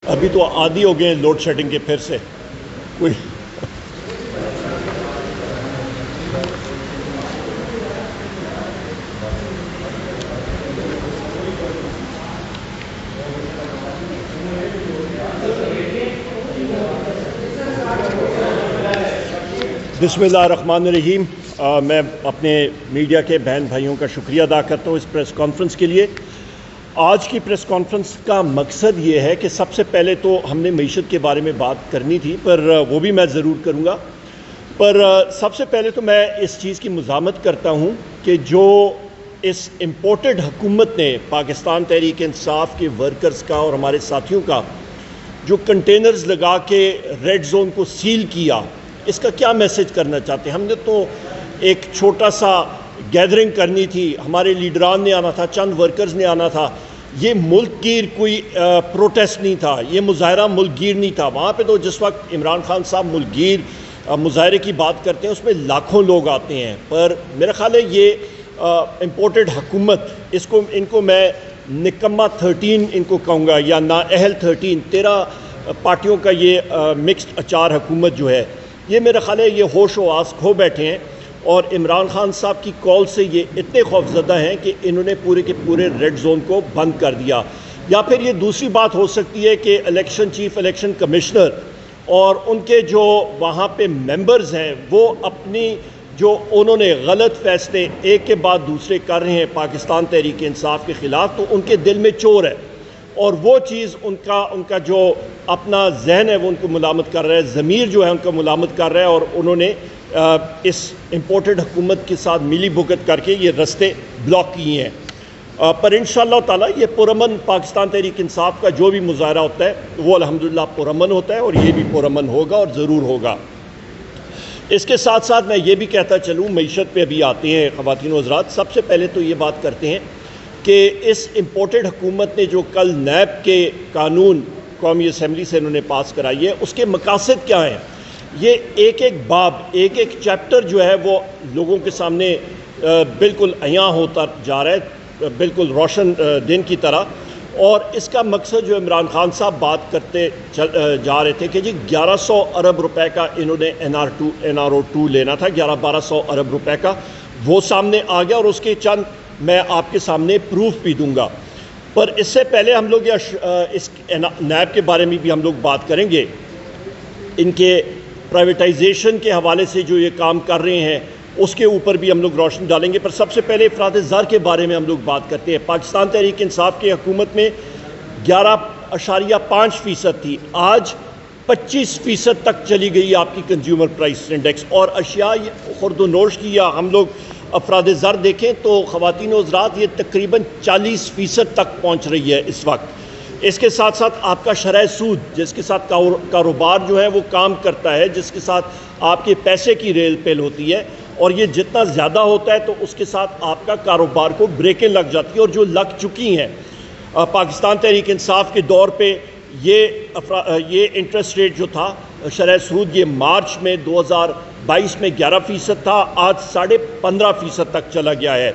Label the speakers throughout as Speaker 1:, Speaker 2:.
Speaker 1: ابھی تو عادی ہو گئے ہیں لوڈ شیڈنگ کے پھر سے کوئی بسم اللہ الرحمن الرحیم۔ میں اپنے میڈیا کے بہن بھائیوں کا شکریہ ادا کرتا ہوں اس پریس کانفرنس کے لیے۔ آج کی پریس کانفرنس کا مقصد یہ ہے کہ سب سے پہلے تو ہم نے معیشت کے بارے میں بات کرنی تھی، پر وہ بھی میں ضرور کروں گا، پر سب سے پہلے تو میں اس چیز کی مزاحمت کرتا ہوں کہ جو اس امپورٹڈ حکومت نے پاکستان تحریک انصاف کے ورکرز کا اور ہمارے ساتھیوں کا جو کنٹینرز لگا کے ریڈ زون کو سیل کیا، اس کا کیا میسج کرنا چاہتے ہیں؟ ہم نے تو ایک چھوٹا سا گیدرنگ کرنی تھی، ہمارے لیڈران نے آنا تھا، چند ورکرز نے آنا تھا، یہ ملک گیر کوئی پروٹیسٹ نہیں تھا، یہ مظاہرہ ملک گیر نہیں تھا۔ وہاں پہ تو جس وقت عمران خان صاحب ملک گیر مظاہرے کی بات کرتے ہیں اس میں لاکھوں لوگ آتے ہیں، پر میرا خیال ہے یہ امپورٹڈ حکومت ان کو میں نکمہ 13 ان کو کہوں گا، یا نااہل 13، 13 پارٹیوں کا یہ مکسڈ اچار حکومت جو ہے، یہ میرا خیال ہے یہ ہوش و آس کھو بیٹھے ہیں، اور عمران خان صاحب کی کال سے یہ اتنے خوفزدہ ہیں کہ انہوں نے پورے کے پورے ریڈ زون کو بند کر دیا۔ یا پھر یہ دوسری بات ہو سکتی ہے کہ چیف الیکشن کمشنر اور ان کے جو وہاں پہ ممبرز ہیں وہ اپنی جو انہوں نے غلط فیصلے ایک کے بعد دوسرے کر رہے ہیں پاکستان تحریک انصاف کے خلاف، تو ان کے دل میں چور ہے، اور وہ چیز ان کا جو اپنا ذہن ہے وہ ان کو ملامت کر رہا ہے، ضمیر جو ہے ان کا ملامت کر رہا ہے، اور انہوں نے اس امپورٹڈ حکومت کے ساتھ ملی بھگت کر کے یہ رستے بلاک کیے ہیں۔ پر انشاءاللہ تعالیٰ یہ پرامن پاکستان تحریک انصاف کا جو بھی مظاہرہ ہوتا ہے وہ الحمدللہ پرامن ہوتا ہے، اور یہ بھی پرامن ہوگا اور ضرور ہوگا۔ اس کے ساتھ ساتھ میں یہ بھی کہتا چلوں، معیشت پہ ابھی آتے ہیں خواتین و حضرات۔ سب سے پہلے تو یہ بات کرتے ہیں کہ اس امپورٹڈ حکومت نے جو کل نیب کے قانون قومی اسمبلی سے انہوں نے پاس کرائی ہے، اس کے مقاصد کیا ہیں؟ یہ ایک ایک باب، ایک ایک چیپٹر جو ہے وہ لوگوں کے سامنے بالکل عیاں ہوتا جا رہا ہے، بالکل روشن دن کی طرح، اور اس کا مقصد جو عمران خان صاحب بات کرتے جا رہے تھے کہ جی 1100 ارب روپے کا انہوں نے NRO2 لینا تھا، 1100-1200 ارب روپے کا، وہ سامنے آ گیا، اور اس کے چند میں آپ کے سامنے پروف بھی دوں گا۔ پر اس سے پہلے ہم لوگ اس نیب کے بارے میں بھی ہم لوگ بات کریں گے، ان کے پرائیویٹائزیشن کے حوالے سے جو یہ کام کر رہے ہیں اس کے اوپر بھی ہم لوگ روشنی ڈالیں گے۔ پر سب سے پہلے افراط زر کے بارے میں ہم لوگ بات کرتے ہیں۔ پاکستان تحریک انصاف کی حکومت میں 11.5% تھی، آج 25% تک چلی گئی آپ کی کنزیومر پرائس انڈیکس، اور اشیاء خرد و نوش کی یا ہم لوگ افراد زر دیکھیں تو خواتین و حضرات یہ تقریباً 40% تک پہنچ رہی ہے اس وقت۔ اس کے ساتھ ساتھ آپ کا شرح سود، جس کے ساتھ کاروبار جو ہے وہ کام کرتا ہے، جس کے ساتھ آپ کے پیسے کی ریل پیل ہوتی ہے، اور یہ جتنا زیادہ ہوتا ہے تو اس کے ساتھ آپ کا کاروبار کو بریکیں لگ جاتی ہیں، اور جو لگ چکی ہیں پاکستان تحریک انصاف کے دور پہ یہ انٹرسٹ ریٹ جو تھا شرح سود، یہ مارچ میں 2022 میں 11% تھا، آج 15.5% تک چلا گیا ہے۔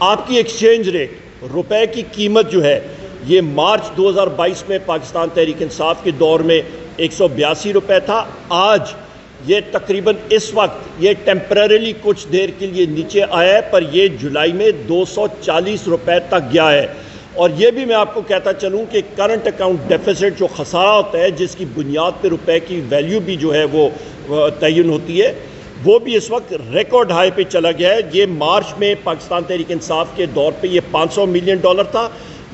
Speaker 1: آپ کی ایکسچینج ریٹ، روپے کی قیمت جو ہے، یہ مارچ 2022 میں پاکستان تحریک انصاف کے دور میں 182 روپے تھا، آج یہ تقریباً اس وقت یہ ٹیمپرریلی کچھ دیر کے لیے نیچے آیا ہے، پر یہ جولائی میں 240 روپے تک گیا ہے۔ اور یہ بھی میں آپ کو کہتا چلوں کہ کرنٹ اکاؤنٹ ڈیفیسٹ جو خسارہ ہوتا ہے، جس کی بنیاد پہ روپے کی ویلیو بھی جو ہے وہ تعین ہوتی ہے، وہ بھی اس وقت ریکارڈ ہائی پہ چلا گیا ہے۔ یہ مارچ میں پاکستان تحریک انصاف کے دور پہ یہ $500 ملین تھا،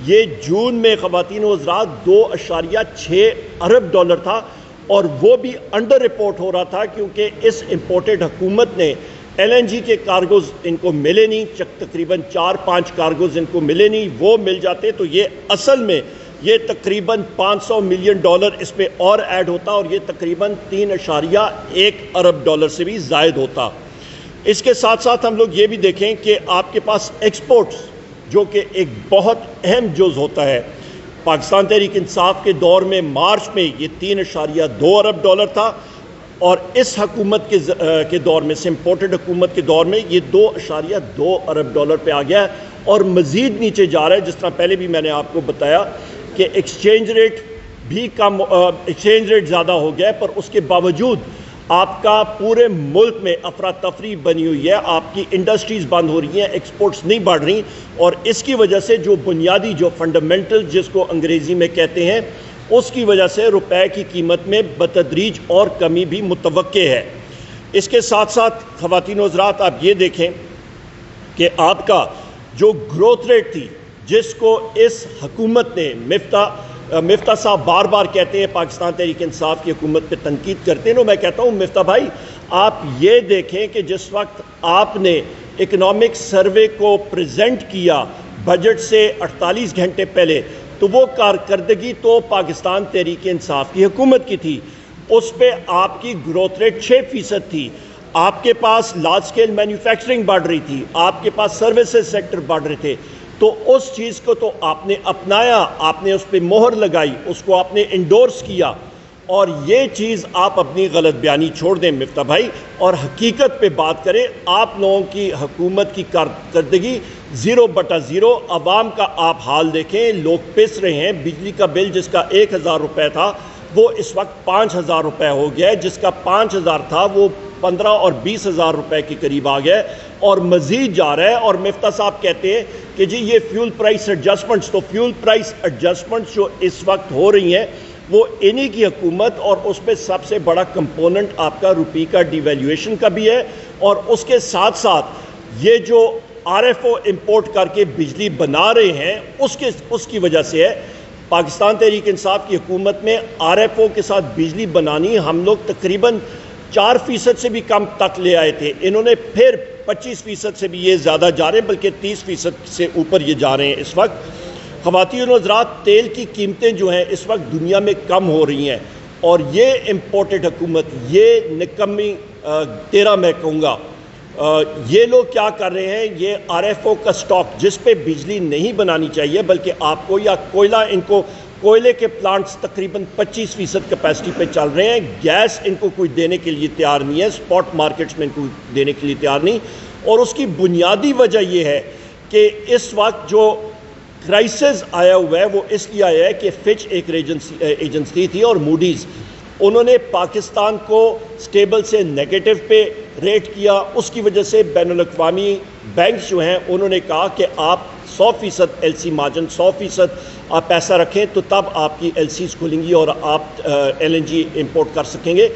Speaker 1: یہ جون میں خواتین و حضرات 2.6 ارب ڈالر تھا، اور وہ بھی انڈر رپورٹ ہو رہا تھا کیونکہ اس امپورٹڈ حکومت نے LNG کے کارگوز ان کو ملے نہیں، تقریباً 4-5 کارگوز ان کو ملے نہیں، وہ مل جاتے تو یہ اصل میں یہ تقریباً $500 ملین اس پہ اور ایڈ ہوتا، اور یہ تقریباً 3.1 ارب ڈالر سے بھی زائد ہوتا۔ اس کے ساتھ ساتھ ہم لوگ یہ بھی دیکھیں کہ آپ کے پاس ایکسپورٹس، جو کہ ایک بہت اہم جز ہوتا ہے، پاکستان تحریک انصاف کے دور میں مارچ میں یہ 3.2 ارب ڈالر تھا، اور اس حکومت کے دور میں، امپورٹڈ حکومت کے دور میں یہ 2.2 ارب ڈالر پہ آ گیا ہے، اور مزید نیچے جا رہا ہے۔ جس طرح پہلے بھی میں نے آپ کو بتایا کہ ایکسچینج ریٹ بھی کم ایکسچینج ریٹ زیادہ ہو گیا ہے، پر اس کے باوجود آپ کا پورے ملک میں افراتفری بنی ہوئی ہے، آپ کی انڈسٹریز بند ہو رہی ہیں، ایکسپورٹس نہیں بڑھ رہی، اور اس کی وجہ سے جو بنیادی جو فنڈامنٹل جس کو انگریزی میں کہتے ہیں، اس کی وجہ سے روپے کی قیمت میں بتدریج اور کمی بھی متوقع ہے۔ اس کے ساتھ ساتھ خواتین و حضرات آپ یہ دیکھیں کہ آپ کا جو گروتھ ریٹ تھی، جس کو اس حکومت نے مفتاح صاحب بار بار کہتے ہیں پاکستان تحریک انصاف کی حکومت پہ تنقید کرتے ہیں، میں کہتا ہوں مفتاح بھائی آپ یہ دیکھیں کہ جس وقت آپ نے اکنامک سروے کو پریزنٹ کیا بجٹ سے 48 گھنٹے پہلے، تو وہ کارکردگی تو پاکستان تحریک انصاف کی حکومت کی تھی، اس پہ آپ کی گروتھ ریٹ 6% تھی، آپ کے پاس لارج سکیل مینوفیکچرنگ بڑھ رہی تھی، آپ کے پاس سروسز سیکٹر بڑھ رہے تھے، تو اس چیز کو تو آپ نے اپنایا، آپ نے اس پہ مہر لگائی، اس کو آپ نے انڈورس کیا، اور یہ چیز آپ اپنی غلط بیانی چھوڑ دیں مفتاح بھائی اور حقیقت پہ بات کریں۔ آپ لوگوں کی حکومت کی کارکردگی 0/0، عوام کا آپ حال دیکھیں، لوگ پس رہے ہیں، بجلی کا بل جس کا 1000 روپے تھا وہ اس وقت 5000 روپے ہو گیا ہے، جس کا 5000 تھا وہ 15 اور 20,000 روپے کے قریب آ گیا ہے اور مزید جا رہا ہے۔ اور مفتاح صاحب کہتے ہیں کہ جی یہ فیول پرائس ایڈجسٹمنٹس، تو فیول پرائس ایڈجسٹمنٹس جو اس وقت ہو رہی ہیں وہ انہی کی حکومت، اور اس پہ سب سے بڑا کمپوننٹ آپ کا روپی کا ڈی ویلیویشن کا بھی ہے، اور اس کے ساتھ ساتھ یہ جو RFO امپورٹ کر کے بجلی بنا رہے ہیں اس کی وجہ سے ہے۔ پاکستان تحریک انصاف کی حکومت میں RFO کے ساتھ بجلی بنانی ہم لوگ تقریباً 4% سے بھی کم تک لے آئے تھے، انہوں نے پھر 25% سے بھی یہ زیادہ جا رہے ہیں، بلکہ 30% سے اوپر یہ جا رہے ہیں اس وقت۔ خواتین و حضرات تیل کی قیمتیں جو ہیں اس وقت دنیا میں کم ہو رہی ہیں، اور یہ امپورٹڈ حکومت، یہ نکمی 13 میں کہوں گا، یہ لوگ کیا کر رہے ہیں، یہ RFO کا سٹاک جس پہ بجلی نہیں بنانی چاہیے بلکہ آپ کو، یا کوئلہ، ان کو کوئلے کے پلانٹس تقریباً 25% کیپیسٹی پہ چل رہے ہیں، گیس ان کو کوئی دینے کے لیے تیار نہیں ہے، سپاٹ مارکیٹس میں ان کو دینے کے لیے تیار نہیں، اور اس کی بنیادی وجہ یہ ہے کہ اس وقت جو کرائسس آیا ہوا ہے وہ اس لیے آیا ہے کہ فچ ایک ایجنسی تھی اور موڈیز، انہوں نے پاکستان کو سٹیبل سے نیگیٹو پہ ریٹ کیا، اس کی وجہ سے بین الاقوامی بینکس جو ہیں انہوں نے کہا کہ آپ 100% LC مارجن، 100% آپ پیسہ رکھیں تو تب آپ کی LCs کھلیں گی اور آپ LNG امپورٹ کر سکیں گے۔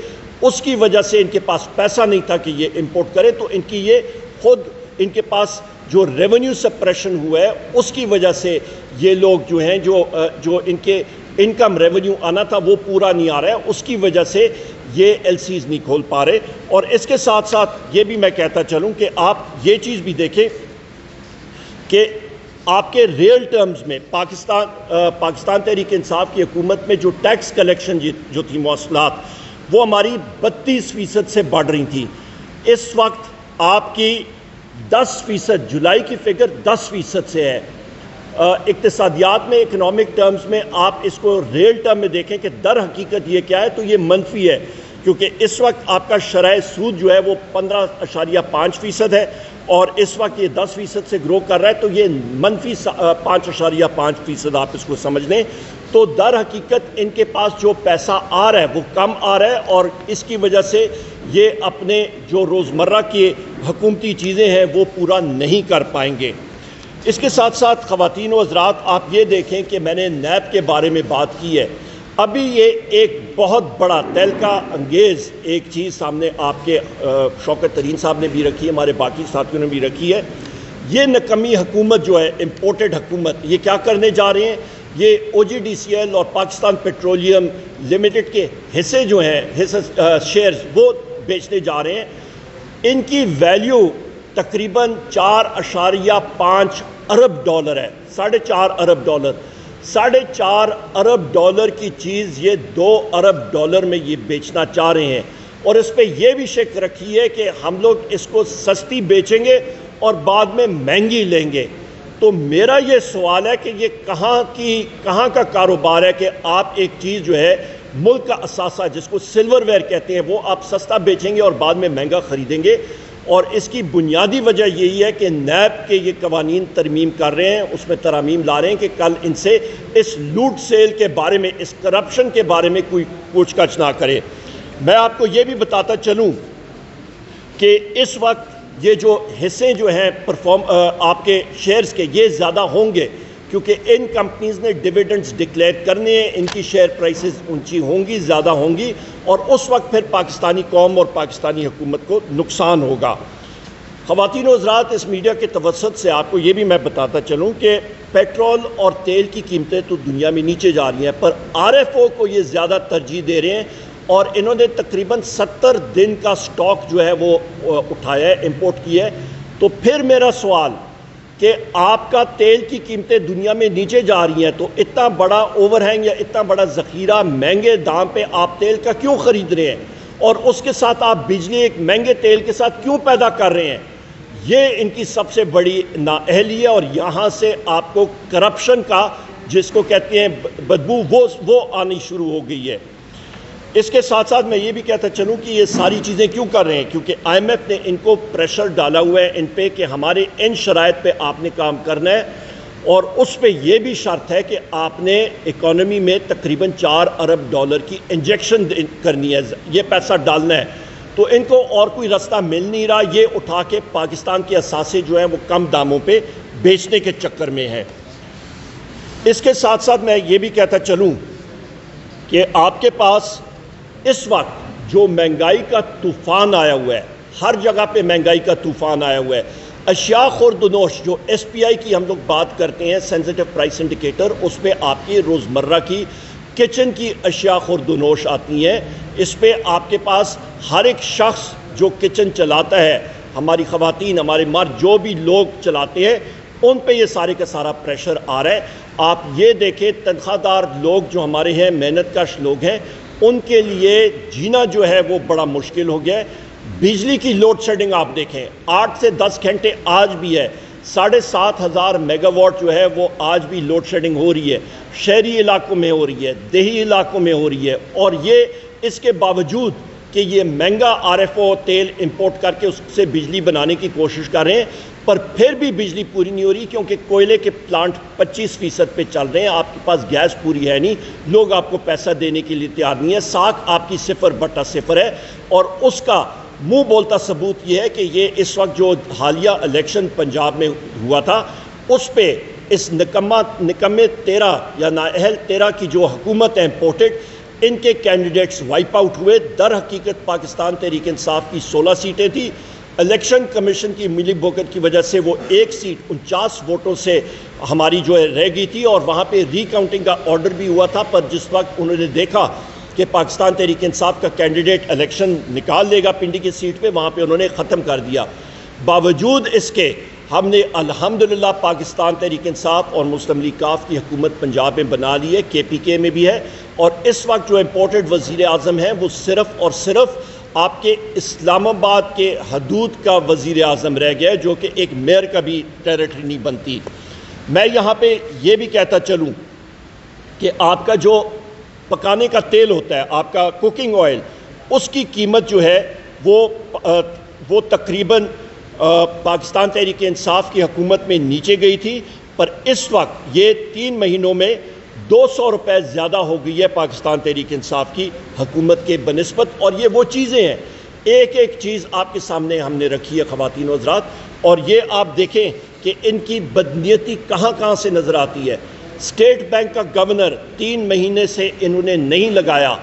Speaker 1: اس کی وجہ سے ان کے پاس پیسہ نہیں تھا کہ یہ امپورٹ کرے، تو ان کی یہ خود ان کے پاس جو ریونیو سپریشن ہوا ہے اس کی وجہ سے یہ لوگ جو ہیں جو ان کے انکم ریونیو آنا تھا وہ پورا نہیں آ رہا ہے، اس کی وجہ سے یہ LCs نہیں کھول پا رہے۔ اور اس کے ساتھ ساتھ یہ بھی میں کہتا چلوں کہ آپ یہ چیز بھی دیکھیں کہ آپ کے ریئل ٹرمز میں پاکستان تحریک انصاف کی حکومت میں جو ٹیکس کلیکشن جو تھی مواصلات، وہ ہماری 32% سے بڑھ رہی تھی، اس وقت آپ کی 10%، جولائی کی فگر 10% سے ہے۔ اقتصادیات میں، اکنامک ٹرمز میں آپ اس کو ریل ٹرم میں دیکھیں کہ در حقیقت یہ کیا ہے، تو یہ منفی ہے، کیونکہ اس وقت آپ کا شرح سود جو ہے وہ 15.5% ہے، اور اس وقت یہ 10% سے گرو کر رہا ہے، تو یہ منفی 5.5% آپ اس کو سمجھ لیں۔ تو در حقیقت ان کے پاس جو پیسہ آ رہا ہے وہ کم آ رہا ہے، اور اس کی وجہ سے یہ اپنے جو روزمرہ کی حکومتی چیزیں ہیں وہ پورا نہیں کر پائیں گے۔ اس کے ساتھ ساتھ خواتین و حضرات آپ یہ دیکھیں کہ میں نے نیب کے بارے میں بات کی ہے، ابھی یہ ایک بہت بڑا تہلکہ انگیز ایک چیز سامنے آپ کے شوکت ترین صاحب نے بھی رکھی ہے، ہمارے باقی ساتھیوں نے بھی رکھی ہے۔ یہ نکمی حکومت جو ہے، امپورٹڈ حکومت، یہ کیا کرنے جا رہے ہیں، یہ OGDCL اور پاکستان پیٹرولیم لمیٹڈ کے حصے جو ہیں، شیئرز وہ بیچنے جا رہے ہیں۔ ان کی ویلیو تقریباً 4.5 ارب ڈالر ہے، $4.5 ارب ڈالر، $4.5 ارب ڈالر کی چیز یہ $2 ارب میں یہ بیچنا چاہ رہے ہیں، اور اس پہ یہ بھی شک رکھی ہے کہ ہم لوگ اس کو سستی بیچیں گے اور بعد میں مہنگی لیں گے۔ تو میرا یہ سوال ہے کہ یہ کہاں کا کاروبار ہے کہ آپ ایک چیز جو ہے ملک کا اثاثہ جس کو سلور ویئر کہتے ہیں وہ آپ سستا بیچیں گے اور بعد میں مہنگا خریدیں گے۔ اور اس کی بنیادی وجہ یہی ہے کہ نیب کے یہ قوانین ترمیم کر رہے ہیں، اس میں ترامیم لا رہے ہیں کہ کل ان سے اس لوٹ سیل کے بارے میں، اس کرپشن کے بارے میں کوئی پوچھ گچھ نہ کرے۔ میں آپ کو یہ بھی بتاتا چلوں کہ اس وقت یہ جو حصے جو ہیں آپ کے شیئرز کے، یہ زیادہ ہوں گے کیونکہ ان کمپنیز نے ڈیویڈنڈز ڈکلیئر کرنے ہیں، ان کی شیئر پرائسز اونچی ہوں گی، زیادہ ہوں گی، اور اس وقت پھر پاکستانی قوم اور پاکستانی حکومت کو نقصان ہوگا۔ خواتین و حضرات، اس میڈیا کے توسط سے آپ کو یہ بھی میں بتاتا چلوں کہ پیٹرول اور تیل کی قیمتیں تو دنیا میں نیچے جا رہی ہیں، پر RFO کو یہ زیادہ ترجیح دے رہے ہیں، اور انہوں نے تقریباً 70 دن کا سٹاک جو ہے وہ اٹھایا ہے، امپورٹ کیا ہے۔ تو پھر میرا سوال کہ آپ کا تیل کی قیمتیں دنیا میں نیچے جا رہی ہیں، تو اتنا بڑا اوور ہینگ یا اتنا بڑا ذخیرہ مہنگے دام پہ آپ تیل کا کیوں خرید رہے ہیں، اور اس کے ساتھ آپ بجلی ایک مہنگے تیل کے ساتھ کیوں پیدا کر رہے ہیں؟ یہ ان کی سب سے بڑی نااہلی ہے، اور یہاں سے آپ کو کرپشن کا، جس کو کہتے ہیں بدبو، وہ آنی شروع ہو گئی ہے۔ اس کے ساتھ ساتھ میں یہ بھی کہتا چلوں کہ یہ ساری چیزیں کیوں کر رہے ہیں، کیونکہ IMF نے ان کو پریشر ڈالا ہوا ہے ان پہ کہ ہمارے ان شرائط پہ آپ نے کام کرنا ہے، اور اس پہ یہ بھی شرط ہے کہ آپ نے اکانومی میں تقریباً $4 ارب کی انجیکشن کرنی ہے، یہ پیسہ ڈالنا ہے۔ تو ان کو اور کوئی راستہ مل نہیں رہا، یہ اٹھا کے پاکستان کے اثاثے جو ہیں وہ کم داموں پہ بیچنے کے چکر میں ہیں۔ اس کے ساتھ ساتھ میں یہ بھی کہتا چلوں کہ آپ کے پاس اس وقت جو مہنگائی کا طوفان آیا ہوا ہے، ہر جگہ پہ مہنگائی کا طوفان آیا ہوا ہے۔ اشیاء خوردنوش جو SPI کی ہم لوگ بات کرتے ہیں، سینسٹیو پرائس انڈیکیٹر، اس پہ آپ کی روزمرہ کی کچن کی اشیاء خوردنوش آتی ہیں۔ اس پہ آپ کے پاس ہر ایک شخص جو کچن چلاتا ہے، ہماری خواتین، ہمارے مرد، جو بھی لوگ چلاتے ہیں، ان پہ یہ سارے کا سارا پریشر آ رہا ہے۔ آپ یہ دیکھیں تنخواہ دار لوگ جو ہمارے ہیں، محنت کش لوگ ہیں، ان کے لیے جینا جو ہے وہ بڑا مشکل ہو گیا ہے۔ بجلی کی لوڈ شیڈنگ آپ دیکھیں، 8 سے 10 گھنٹے آج بھی ہے، 7,500 میگا واٹ جو ہے وہ آج بھی لوڈ شیڈنگ ہو رہی ہے، شہری علاقوں میں ہو رہی ہے، دیہی علاقوں میں ہو رہی ہے، اور یہ اس کے باوجود کہ یہ مہنگا RFO تیل امپورٹ کر کے اس سے بجلی بنانے کی کوشش کر رہے ہیں، پر پھر بھی بجلی پوری نہیں ہو رہی، کیونکہ کوئلے کے پلانٹ 25% پہ چل رہے ہیں، آپ کے پاس گیس پوری ہے نہیں، لوگ آپ کو پیسہ دینے کے لیے تیار نہیں ہے، ساکھ آپ کی 0/0 ہے۔ اور اس کا منہ بولتا ثبوت یہ ہے کہ یہ اس وقت جو حالیہ الیکشن پنجاب میں ہوا تھا، اس پہ اس نکمے 13 یا نااہل 13 کی جو حکومت ہے امپورٹڈ، ان کے کینڈیڈیٹس وائپ آؤٹ ہوئے۔ در حقیقت پاکستان تحریک انصاف کی 16 سیٹیں تھیں، الیکشن کمیشن کی ملی بھگت کی وجہ سے وہ ایک سیٹ 49 ووٹوں سے ہماری جو ہے رہ گئی تھی، اور وہاں پہ ری کاؤنٹنگ کا آرڈر بھی ہوا تھا، پر جس وقت انہوں نے دیکھا کہ پاکستان تحریک انصاف کا کینڈیڈیٹ الیکشن نکال لے گا پنڈی کی سیٹ پہ، وہاں پہ انہوں نے ختم کر دیا۔ باوجود اس کے ہم نے الحمدللہ پاکستان تحریک انصاف اور مسلم لیگ کاف کی حکومت پنجاب میں بنا لی ہے، KPK میں بھی ہے، اور اس وقت جو امپورٹڈ وزیر اعظم ہیں وہ صرف اور صرف آپ کے اسلام آباد کے حدود کا وزیر اعظم رہ گیا ہے، جو کہ ایک میئر کا بھی ٹیریٹری نہیں بنتی۔ میں یہاں پہ یہ بھی کہتا چلوں کہ آپ کا جو پکانے کا تیل ہوتا ہے، آپ کا کوکنگ آئل، اس کی قیمت جو ہے وہ تقریباً پاکستان تحریک انصاف کی حکومت میں نیچے گئی تھی، پر اس وقت یہ 3 مہینوں میں 200 روپے زیادہ ہو گئی ہے پاکستان تحریک انصاف کی حکومت کے بنسبت۔ اور یہ وہ چیزیں ہیں، ایک ایک چیز آپ کے سامنے ہم نے رکھی ہے خواتین و حضرات، اور یہ آپ دیکھیں کہ ان کی بدنیتی کہاں کہاں سے نظر آتی ہے۔ اسٹیٹ بینک کا گورنر 3 مہینے سے انہوں نے نہیں لگایا۔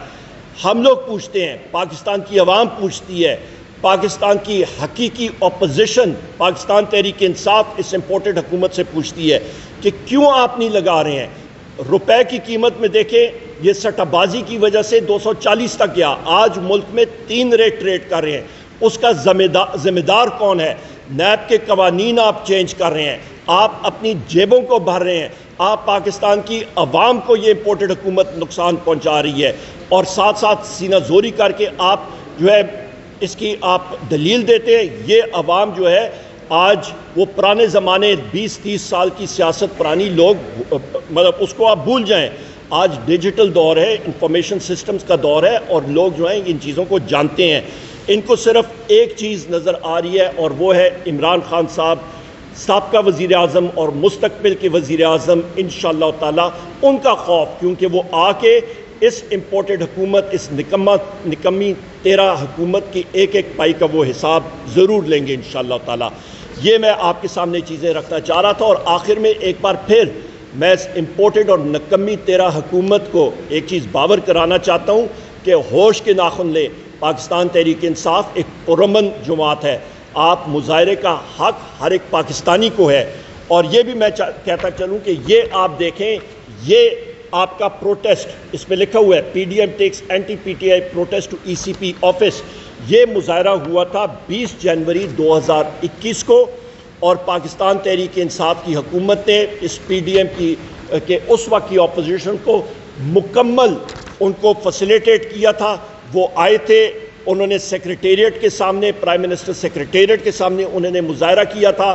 Speaker 1: ہم لوگ پوچھتے ہیں، پاکستان کی عوام پوچھتی ہے، پاکستان کی حقیقی اپوزیشن پاکستان تحریک انصاف اس امپورٹڈ حکومت سے پوچھتی ہے کہ کیوں آپ نہیں لگا رہے ہیں۔ روپے کی قیمت میں دیکھیں، یہ سٹہ بازی کی وجہ سے 240 تک گیا، آج ملک میں 3 ریٹ ٹریڈ کر رہے ہیں۔ اس کا ذمہ دار کون ہے؟ نیب کے قوانین آپ چینج کر رہے ہیں، آپ اپنی جیبوں کو بھر رہے ہیں، آپ پاکستان کی عوام کو یہ امپورٹڈ حکومت نقصان پہنچا رہی ہے، اور ساتھ ساتھ سینہ زوری کر کے آپ جو ہے اس کی آپ دلیل دیتے ہیں۔ یہ عوام جو ہے آج وہ پرانے زمانے 20-30 سال کی سیاست پرانی لوگ مطلب اس کو آپ بھول جائیں، آج ڈیجیٹل دور ہے، انفارمیشن سسٹمز کا دور ہے، اور لوگ جو ہیں ان چیزوں کو جانتے ہیں۔ ان کو صرف ایک چیز نظر آ رہی ہے اور وہ ہے عمران خان صاحب سابقہ وزیر اعظم اور مستقبل کے وزیر اعظم انشاءاللہ تعالی ان کا خوف، کیونکہ وہ آ کے اس امپورٹڈ حکومت، اس نکمی تیرہ حکومت کی ایک ایک پائی کا وہ حساب ضرور لیں گے انشاءاللہ تعالی۔ یہ میں آپ کے سامنے چیزیں رکھنا چاہ رہا تھا، اور آخر میں ایک بار پھر میں اس امپورٹڈ اور نکمی تیرہ حکومت کو ایک چیز باور کرانا چاہتا ہوں کہ ہوش کے ناخن لیں۔ پاکستان تحریک انصاف ایک پرامن جماعت ہے، آپ مظاہرے کا حق ہر ایک پاکستانی کو ہے، اور یہ بھی میں کہتا چلوں کہ یہ آپ دیکھیں، یہ آپ کا پروٹیسٹ اس میں لکھا ہوا ہے P D M takes anti P T I protest to E C P office. یہ مظاہرہ ہوا تھا 20 جنوری 2021 کو، اور پاکستان تحریک انصاف کی حکومت نے اس پی ڈی ایم کے اس وقت کی اپوزیشن کو مکمل ان کو فیسیلیٹیٹ کیا تھا۔ وہ آئے تھے، انہوں نے سیکریٹریٹ کے سامنے، پرائم منسٹر سیکریٹریٹ کے سامنے انہوں نے مظاہرہ کیا تھا۔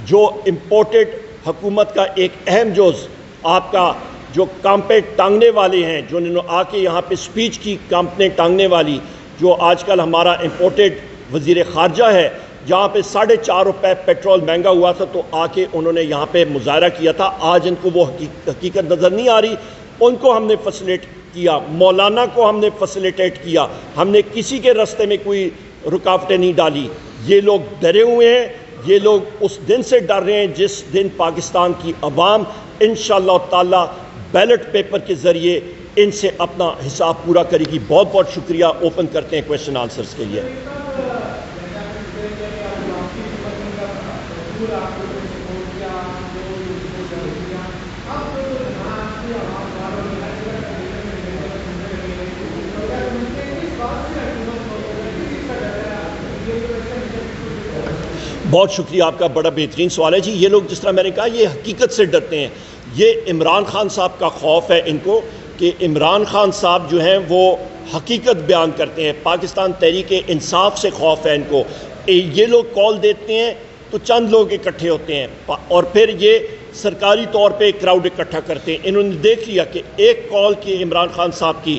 Speaker 1: جو امپورٹڈ حکومت کا ایک اہم جز آپ کا جو کامپیں ٹانگنے والے ہیں، جو انہوں نے آ کے یہاں پہ سپیچ کی کامپیں ٹانگنے والی، جو آج کل ہمارا امپورٹڈ وزیر خارجہ ہے، جہاں پہ 4.5 روپے پیٹرول مہنگا ہوا تھا، تو آ کے انہوں نے یہاں پہ مظاہرہ کیا تھا۔ آج ان کو وہ حقیقت نظر نہیں آ رہی، ان کو ہم نے فیسیلیٹ کیا، مولانا کو ہم نے فیسیلیٹیٹ کیا، ہم نے کسی کے راستے میں کوئی رکاوٹیں نہیں ڈالی۔ یہ لوگ ڈرے ہوئے ہیں، یہ لوگ اس دن سے ڈر رہے ہیں جس دن پاکستان کی عوام انشاءاللہ تعالی بیلٹ پیپر کے ذریعے ان سے اپنا حساب پورا کرے گی۔ بہت بہت شکریہ۔ اوپن کرتے ہیں کویسچن آنسرز کے لیے۔ بہت شکریہ، آپ کا بڑا بہترین سوال ہے جی۔ یہ لوگ جس طرح میں نے کہا یہ حقیقت سے ڈرتے ہیں، یہ عمران خان صاحب کا خوف ہے ان کو کہ عمران خان صاحب جو ہیں وہ حقیقت بیان کرتے ہیں، پاکستان تحریک انصاف سے خوف ہے ان کو۔ یہ لوگ کال دیتے ہیں تو چند لوگ اکٹھے ہوتے ہیں اور پھر یہ سرکاری طور پہ کراؤڈ اکٹھا کرتے ہیں۔ انہوں نے دیکھ لیا کہ ایک کال کی عمران خان صاحب کی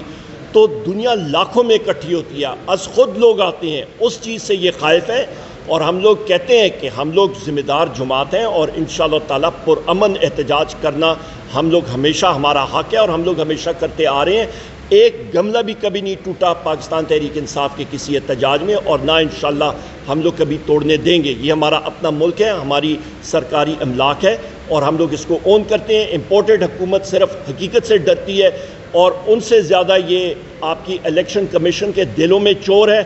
Speaker 1: تو دنیا لاکھوں میں اکٹھی ہوتی ہے، از خود لوگ آتے ہیں، اس چیز سے یہ خائف ہے۔ اور ہم لوگ کہتے ہیں کہ ہم لوگ ذمہ دار جماعت ہیں، اور انشاءاللہ تعالیٰ پرامن احتجاج کرنا ہم لوگ ہمیشہ ہمارا حق ہے، اور ہم لوگ ہمیشہ کرتے آ رہے ہیں۔ ایک گملہ بھی کبھی نہیں ٹوٹا پاکستان تحریک انصاف کے کسی احتجاج میں، اور نہ انشاءاللہ ہم لوگ کبھی توڑنے دیں گے۔ یہ ہمارا اپنا ملک ہے، ہماری سرکاری املاک ہے، اور ہم لوگ اس کو اون کرتے ہیں۔ امپورٹڈ حکومت صرف حقیقت سے ڈرتی ہے، اور ان سے زیادہ یہ آپ کی الیکشن کمیشن کے دلوں میں چور ہے۔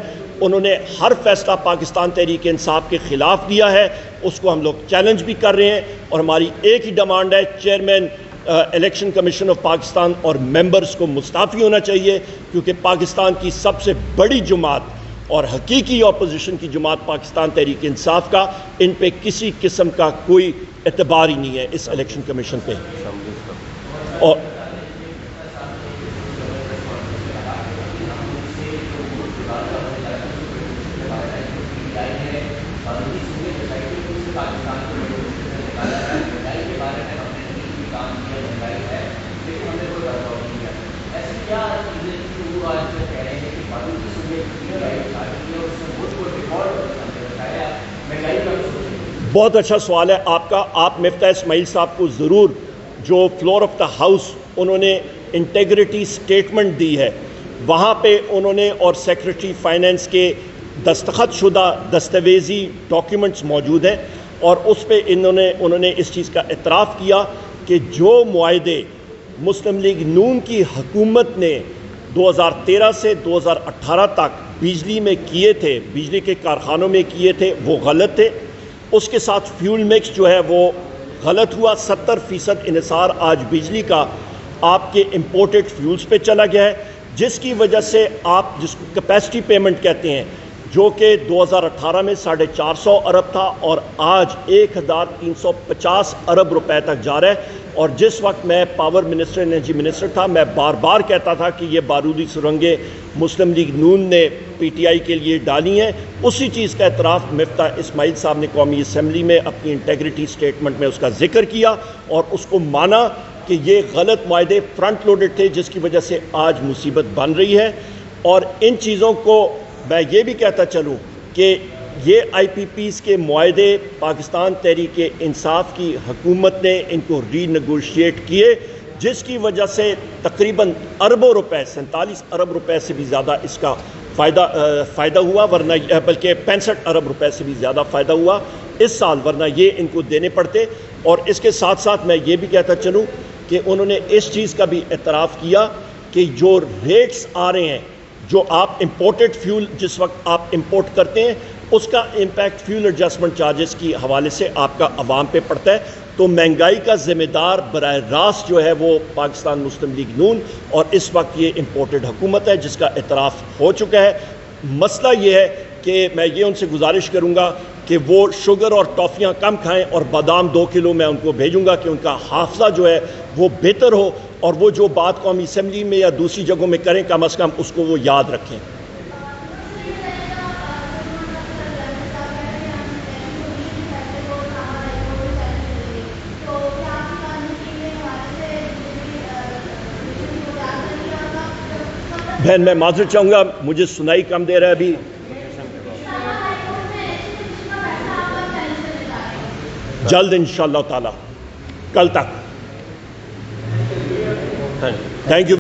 Speaker 1: انہوں نے ہر فیصلہ پاکستان تحریک انصاف کے خلاف دیا ہے، اس کو ہم لوگ چیلنج بھی کر رہے ہیں، اور ہماری ایک ہی ڈیمانڈ ہے، chairman election commission of Pakistan اور ممبرز کو مستعفی ہونا چاہیے، کیونکہ پاکستان کی سب سے بڑی جماعت اور حقیقی اپوزیشن کی جماعت پاکستان تحریک انصاف کا، ان پہ کسی قسم کا کوئی اعتبار ہی نہیں ہے اس الیکشن کمیشن پہ۔ اور بہت اچھا سوال ہے آپ کا۔ آپ مفتاح اسماعیل صاحب کو ضرور، جو فلور آف دا ہاؤس انہوں نے انٹیگریٹی سٹیٹمنٹ دی ہے، وہاں پہ انہوں نے اور سیکریٹری فائنینس کے دستخط شدہ دستاویزی ڈاکیومنٹس موجود ہیں، اور اس پہ انہوں نے اس چیز کا اعتراف کیا کہ جو معاہدے مسلم لیگ نون کی حکومت نے 2013 سے 2018 تک بجلی میں کیے تھے، بجلی کے کارخانوں میں کیے تھے، وہ غلط تھے۔ اس کے ساتھ فیول مکس جو ہے وہ غلط ہوا، 70% انحصار آج بجلی کا آپ کے امپورٹڈ فیولز پہ چلا گیا ہے، جس کی وجہ سے آپ جس کو کیپیسٹی پیمنٹ کہتے ہیں، جو کہ 2018 میں 450 ارب تھا اور آج 1350 ارب روپے تک جا رہا ہے۔ اور جس وقت میں پاور منسٹر انرجی منسٹر تھا، میں بار بار کہتا تھا کہ یہ بارودی سرنگیں مسلم لیگ نون نے پی ٹی آئی کے لیے ڈالی ہیں۔ اسی چیز کا اعتراف مفتاح اسماعیل صاحب نے قومی اسمبلی میں اپنی انٹیگریٹی سٹیٹمنٹ میں اس کا ذکر کیا، اور اس کو مانا کہ یہ غلط معاہدے فرنٹ لوڈڈ تھے، جس کی وجہ سے آج مصیبت بن رہی ہے۔ اور ان چیزوں کو میں یہ بھی کہتا چلوں کہ یہ آئی پی پیز کے معاہدے پاکستان تحریک انصاف کی حکومت نے ان کو ری نیگوشیٹ کیے، جس کی وجہ سے تقریباً اربوں روپے 47 ارب روپے سے بھی زیادہ اس کا فائدہ ہوا، ورنہ بلکہ 65 ارب روپے سے بھی زیادہ فائدہ ہوا اس سال، ورنہ یہ ان کو دینے پڑتے۔ اور اس کے ساتھ ساتھ میں یہ بھی کہتا چلوں کہ انہوں نے اس چیز کا بھی اعتراف کیا کہ جو ریٹس آ رہے ہیں، جو آپ امپورٹڈ فیول جس وقت آپ امپورٹ کرتے ہیں، اس کا امپیکٹ فیول ایڈجسٹمنٹ چارجز کی حوالے سے آپ کا عوام پہ پڑتا ہے، تو مہنگائی کا ذمہ دار براہ راست جو ہے وہ پاکستان مسلم لیگ نون اور اس وقت یہ امپورٹڈ حکومت ہے، جس کا اعتراف ہو چکا ہے۔ مسئلہ یہ ہے کہ میں یہ ان سے گزارش کروں گا کہ وہ شوگر اور ٹافیاں کم کھائیں اور بادام 2 کلو میں ان کو بھیجوں گا کہ ان کا حافظہ جو ہے وہ بہتر ہو، اور وہ جو بات قومی اسمبلی میں یا دوسری جگہوں میں کریں کم از کم اس کو وہ یاد رکھیں۔ بہن میں معذرت چاہوں گا، مجھے سنائی کم دے رہا ہے ابھی۔ جلد انشاءاللہ تعالی، کل تک۔ Thank you.